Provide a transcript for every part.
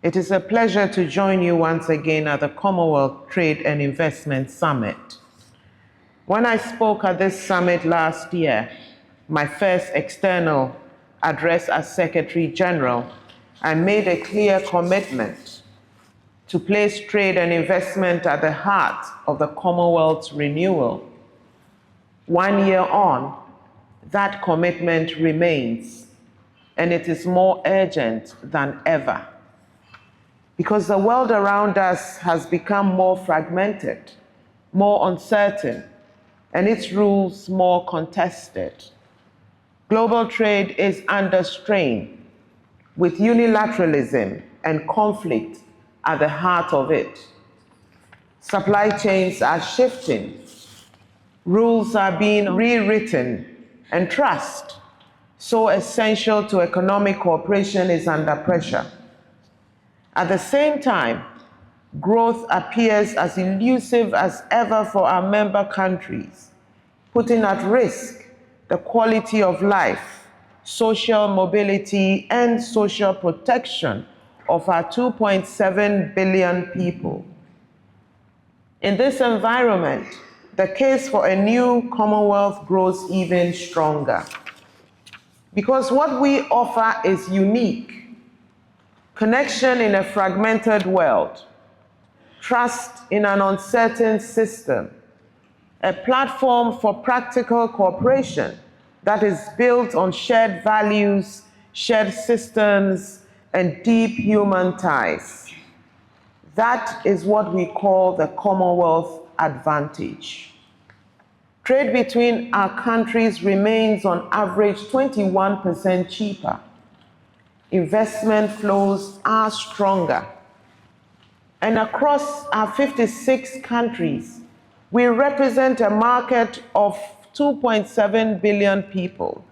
It is a pleasure to join you once again at the Commonwealth Trade and Investment Summit. When I spoke at this summit last year, my first external address as Secretary General, I made a clear commitment to place trade and investment at the heart of the Commonwealth's renewal. 1 year on, that commitment remains, and it is more urgent than ever. Because the world around us has become more fragmented, more uncertain, and its rules more contested. Global trade is under strain, with unilateralism and conflict at the heart of it. Supply chains are shifting, rules are being rewritten, and trust, so essential to economic cooperation, is under pressure. At the same time, growth appears as elusive as ever for our member countries, putting at risk the quality of life, social mobility, and social protection of our 2.7 billion people. In this environment, the case for a new Commonwealth grows even stronger. Because what we offer is unique: connection in a fragmented world, trust in an uncertain system, a platform for practical cooperation that is built on shared values, shared systems, and deep human ties. That is what we call the Commonwealth advantage. Trade between our countries remains on average 21% cheaper. Investment flows are stronger. And across our 56 countries, we represent a market of 2.7 billion people,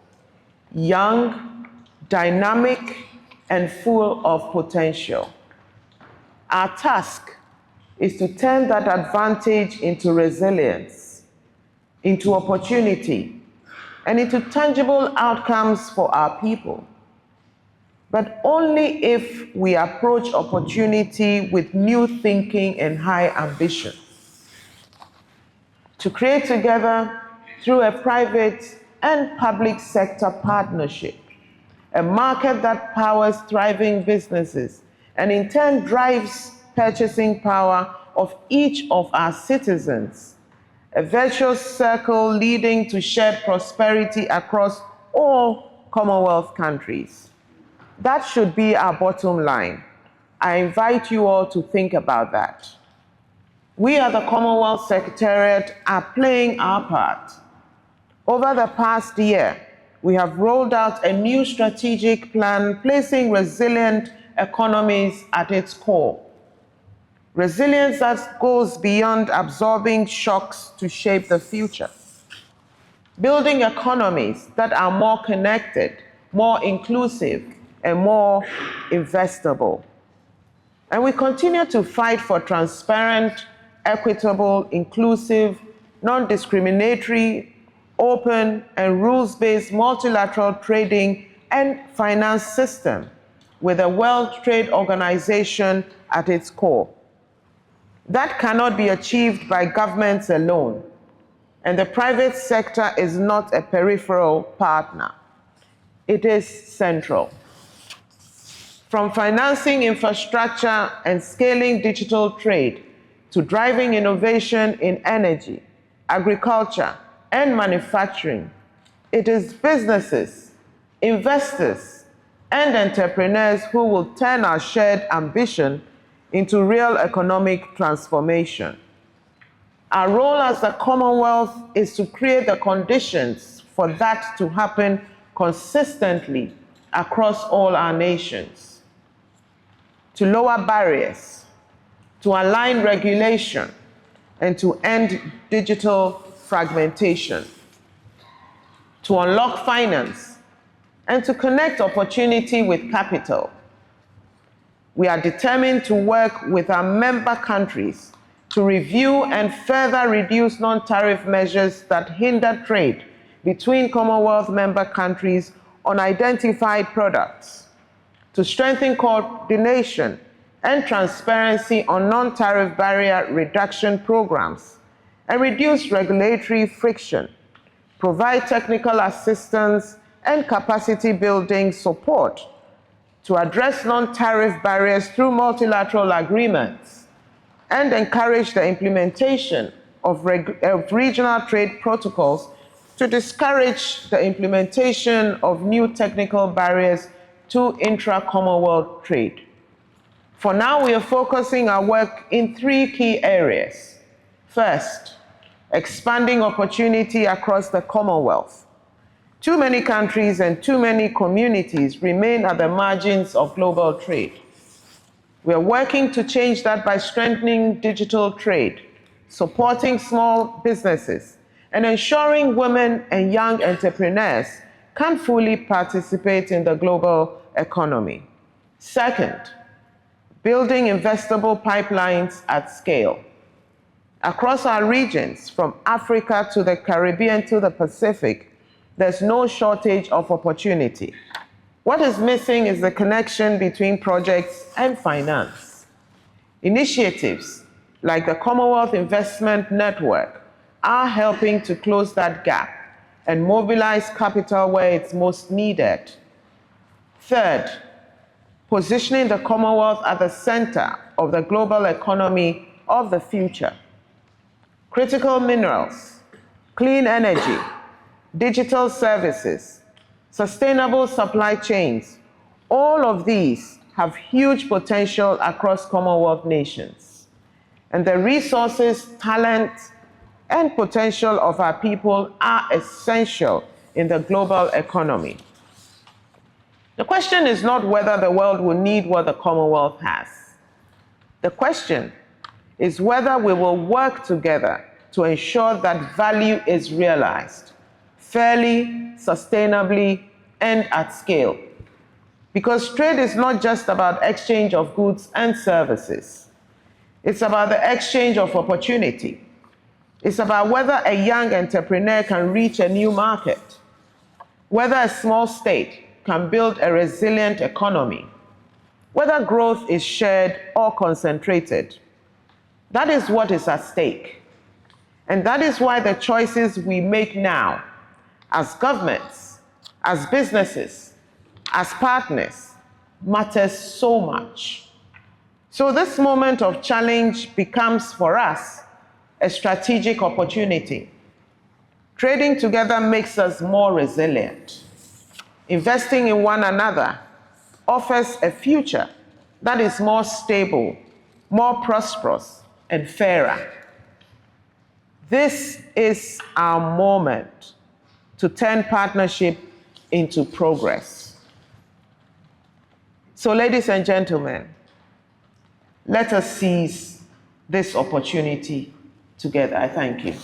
young, dynamic, and full of potential. Our task is to turn that advantage into resilience, into opportunity, and into tangible outcomes for our people. But only if we approach opportunity with new thinking and high ambition. To create together, through a private and public sector partnership, a market that powers thriving businesses and in turn drives purchasing power of each of our citizens, a virtuous circle leading to shared prosperity across all Commonwealth countries. That should be our bottom line. I invite you all to think about that. We at the Commonwealth Secretariat are playing our part. Over the past year, we have rolled out a new strategic plan placing resilient economies at its core. Resilience that goes beyond absorbing shocks to shape the future. Building economies that are more connected, more inclusive, and more investable. And we continue to fight for transparent, equitable, inclusive, non-discriminatory, open, and rules-based multilateral trading and finance system with the World Trade Organization at its core. That cannot be achieved by governments alone, and the private sector is not a peripheral partner. It is central. From financing infrastructure and scaling digital trade to driving innovation in energy, agriculture, and manufacturing, it is businesses, investors, and entrepreneurs who will turn our shared ambition into real economic transformation. Our role as the Commonwealth is to create the conditions for that to happen consistently across all our nations. To lower barriers, to align regulation, and to end digital fragmentation, to unlock finance, and to connect opportunity with capital. We are determined to work with our member countries to review and further reduce non-tariff measures that hinder trade between Commonwealth member countries on identified products, to strengthen coordination and transparency on non-tariff barrier reduction programs, and reduce regulatory friction, provide technical assistance and capacity building support to address non-tariff barriers through multilateral agreements, and encourage the implementation of regional trade protocols to discourage the implementation of new technical barriers to intra-Commonwealth trade. For now, we are focusing our work in 3 key areas. First, expanding opportunity across the Commonwealth. Too many countries and too many communities remain at the margins of global trade. We are working to change that by strengthening digital trade, supporting small businesses, and ensuring women and young entrepreneurs can fully participate in the global economy. Second, building investable pipelines at scale. Across our regions, from Africa to the Caribbean to the Pacific, there's no shortage of opportunity. What is missing is the connection between projects and finance. Initiatives like the Commonwealth Investment Network are helping to close that gap and mobilize capital where it's most needed. Third, positioning the Commonwealth at the center of the global economy of the future. Critical minerals, clean energy, digital services, sustainable supply chains, all of these have huge potential across Commonwealth nations. And the resources, talent, and potential of our people are essential in the global economy. The question is not whether the world will need what the Commonwealth has. The question is whether we will work together to ensure that value is realized fairly, sustainably, and at scale. Because trade is not just about exchange of goods and services. It's about the exchange of opportunity. It's about whether a young entrepreneur can reach a new market, whether a small state can build a resilient economy, whether growth is shared or concentrated. That is what is at stake. And that is why the choices we make now, as governments, as businesses, as partners, matters so much. So this moment of challenge becomes for us a strategic opportunity. Trading together makes us more resilient. Investing in one another offers a future that is more stable, more prosperous, and fairer. This is our moment to turn partnership into progress. So, ladies and gentlemen, let us seize this opportunity together. I thank you.